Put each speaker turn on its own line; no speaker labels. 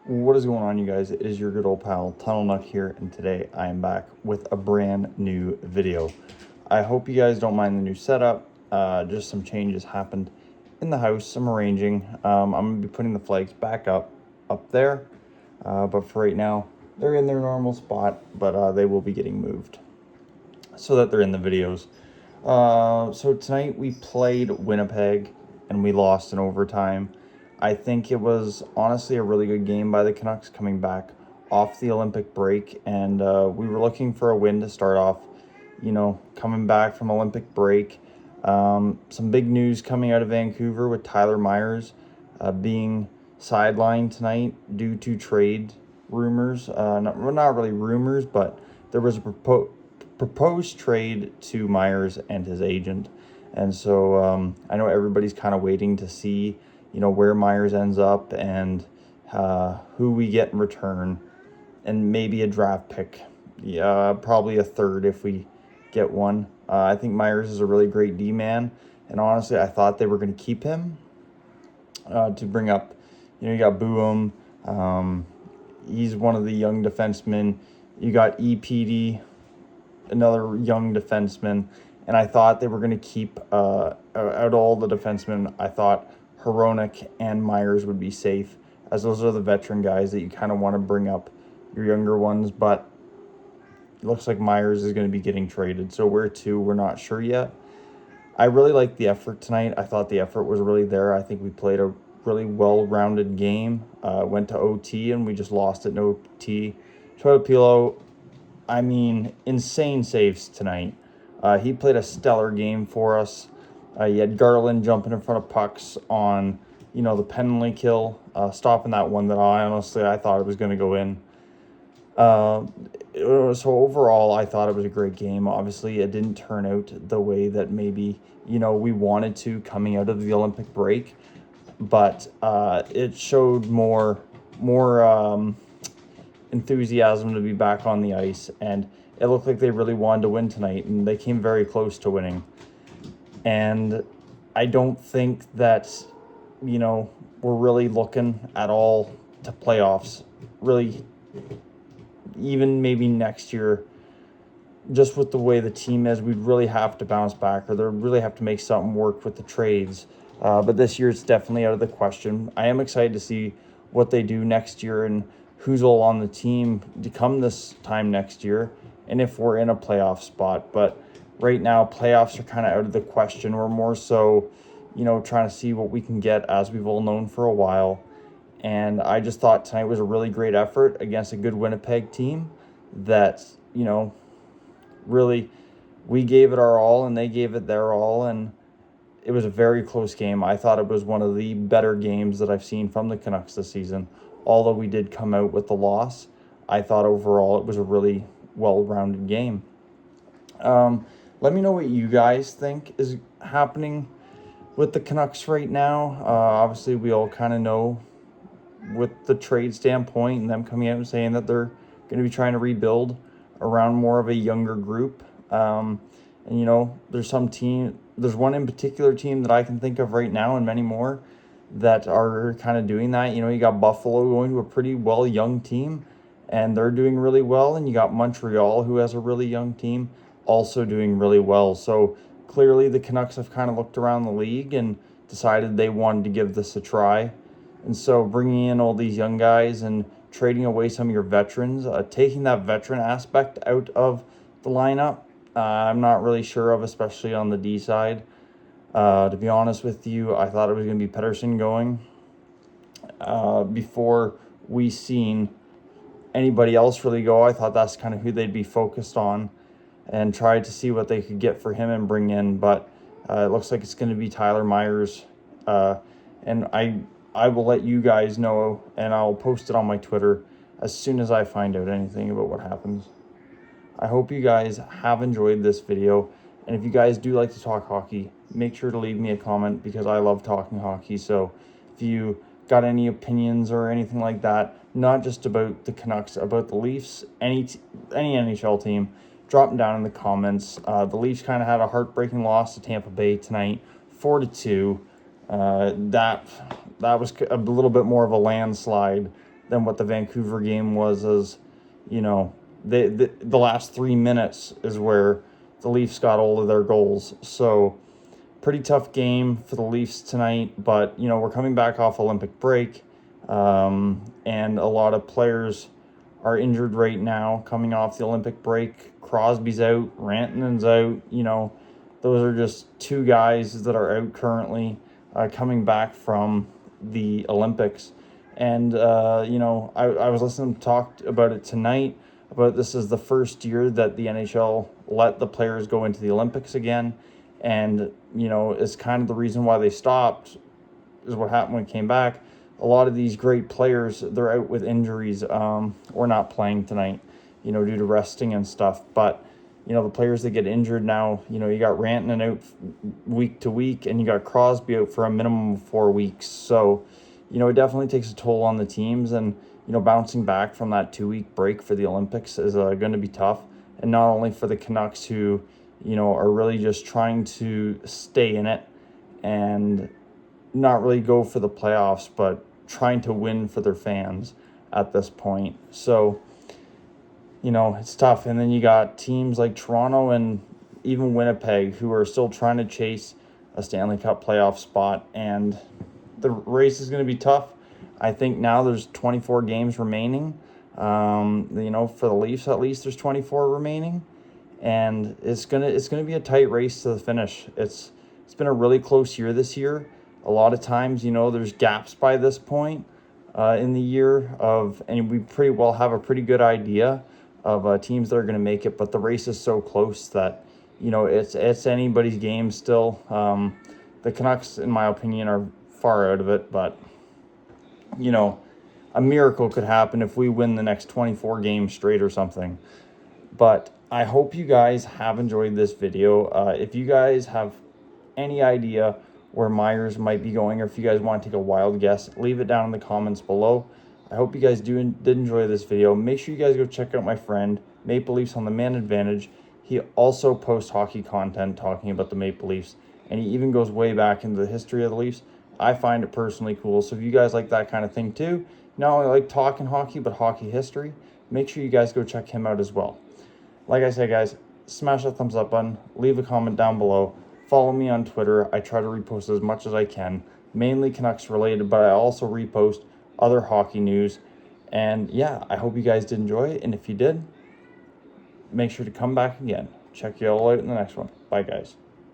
What is going on, you guys? It is your good old pal TunnelNuck here, and today I am back with a brand new video. I hope you guys don't mind the new setup. Just some changes happened in the house, some arranging. I'm going to be putting the flags back up there, but for right now, they're in their normal spot, but they will be getting moved so that they're in the videos. So tonight we played Winnipeg, and we lost in overtime. I think it was honestly a really good game by the Canucks coming back off the Olympic break, and we were looking for a win to start off, coming back from Olympic break. Some big news coming out of Vancouver with Tyler Myers being sidelined tonight due to trade rumors. Not really rumors, but there was a proposed trade to Myers and his agent. And so I know everybody's kind of waiting to see where Myers ends up and who we get in return, and maybe a draft pick. Yeah, probably a third if we get one. I think Myers is a really great D-man, and honestly, I thought they were going to keep him to bring up, you got Boom. He's one of the young defensemen. You got EPD, another young defenseman, and I thought they were going to keep out all the defensemen. I thought Hronek and Myers would be safe, as those are the veteran guys that you kind of want to bring up your younger ones, but it looks like Myers is going to be getting traded. So where to, we're not sure yet. I really liked the effort tonight. I thought the effort was really there. I think we played a really well-rounded game. Went to OT, and we just lost it in OT. Pillow, insane saves tonight. He played a stellar game for us. You had Garland jumping in front of pucks on, the penalty kill, stopping that one that I thought it was going to go in. So overall, I thought it was a great game. Obviously, it didn't turn out the way that maybe, we wanted to coming out of the Olympic break, but it showed more enthusiasm to be back on the ice, and it looked like they really wanted to win tonight, and they came very close to winning. And I don't think that, we're really looking at all to playoffs, really, even maybe next year, just with the way the team is, we'd really have to bounce back, or they really have to make something work with the trades. But this year, it's definitely out of the question. I am excited to see what they do next year and who's all on the team to come this time next year, and if we're in a playoff spot. But right now, playoffs are kind of out of the question. We're more so, trying to see what we can get, as we've all known for a while. And I just thought tonight was a really great effort against a good Winnipeg team that, really we gave it our all and they gave it their all. And it was a very close game. I thought it was one of the better games that I've seen from the Canucks this season. Although we did come out with the loss, I thought overall it was a really well-rounded game. Let me know what you guys think is happening with the Canucks right now. Obviously, we all kind of know with the trade standpoint and them coming out and saying that they're going to be trying to rebuild around more of a younger group. And, there's one in particular team that I can think of right now, and many more that are kind of doing that. You got Buffalo going to a pretty well young team, and they're doing really well. And you got Montreal, who has a really young team, also doing really well. So clearly the Canucks have kind of looked around the league and decided they wanted to give this a try. And so bringing in all these young guys and trading away some of your veterans, taking that veteran aspect out of the lineup, I'm not really sure of, especially on the D side. To be honest with you, I thought it was going to be Pettersson going before we seen anybody else really go. I thought that's kind of who they'd be focused on and tried to see what they could get for him and bring in. But it looks like it's going to be Tyler Myers. And I will let you guys know, and I'll post it on my Twitter as soon as I find out anything about what happens. I hope you guys have enjoyed this video. And if you guys do like to talk hockey, make sure to leave me a comment, because I love talking hockey. So if you got any opinions or anything like that, not just about the Canucks, about the Leafs, any NHL team, drop them down in the comments. The Leafs kind of had a heartbreaking loss to Tampa Bay tonight, 4-2. That was a little bit more of a landslide than what the Vancouver game was. As you know, the last 3 minutes is where the Leafs got all of their goals. So pretty tough game for the Leafs tonight, but we're coming back off Olympic break, and a lot of players are injured right now coming off the Olympic break. Crosby's out, Rantanen's out. Those are just two guys that are out currently, coming back from the Olympics. And I was listening to talk about it tonight, about this is the first year that the NHL let the players go into the Olympics again. And it's kind of the reason why they stopped, is what happened when it came back. A lot of these great players, they're out with injuries, or not playing tonight, due to resting and stuff. But the players that get injured now, you got Rantanen out week to week, and you got Crosby out for a minimum of 4 weeks. So it definitely takes a toll on the teams, and bouncing back from that 2-week break for the Olympics is going to be tough. And not only for the Canucks, who are really just trying to stay in it and not really go for the playoffs, but trying to win for their fans at this point. So, it's tough. And then you got teams like Toronto and even Winnipeg, who are still trying to chase a Stanley Cup playoff spot. And the race is going to be tough. I think now there's 24 games remaining. For the Leafs, at least there's 24 remaining. And it's gonna be a tight race to the finish. It's been a really close year this year. A lot of times, there's gaps by this point in the year and we pretty well have a pretty good idea of teams that are going to make it. But the race is so close that it's anybody's game still. The Canucks, in my opinion, are far out of it. But a miracle could happen if we win the next 24 games straight or something. But I hope you guys have enjoyed this video. If you guys have any idea where Myers might be going, or if you guys want to take a wild guess, leave it down in the comments below. I hope you guys did enjoy this video. Make sure you guys go check out my friend, Maple Leafs on the Man Advantage. He also posts hockey content talking about the Maple Leafs, and he even goes way back into the history of the Leafs. I find it personally cool. So if you guys like that kind of thing too, not only like talking hockey, but hockey history, make sure you guys go check him out as well. Like I said, guys, smash that thumbs up button, leave a comment down below, follow me on Twitter. I try to repost as much as I can, mainly Canucks related, but I also repost other hockey news. And yeah, I hope you guys did enjoy it. And if you did, make sure to come back again. Check you all out in the next one. Bye, guys.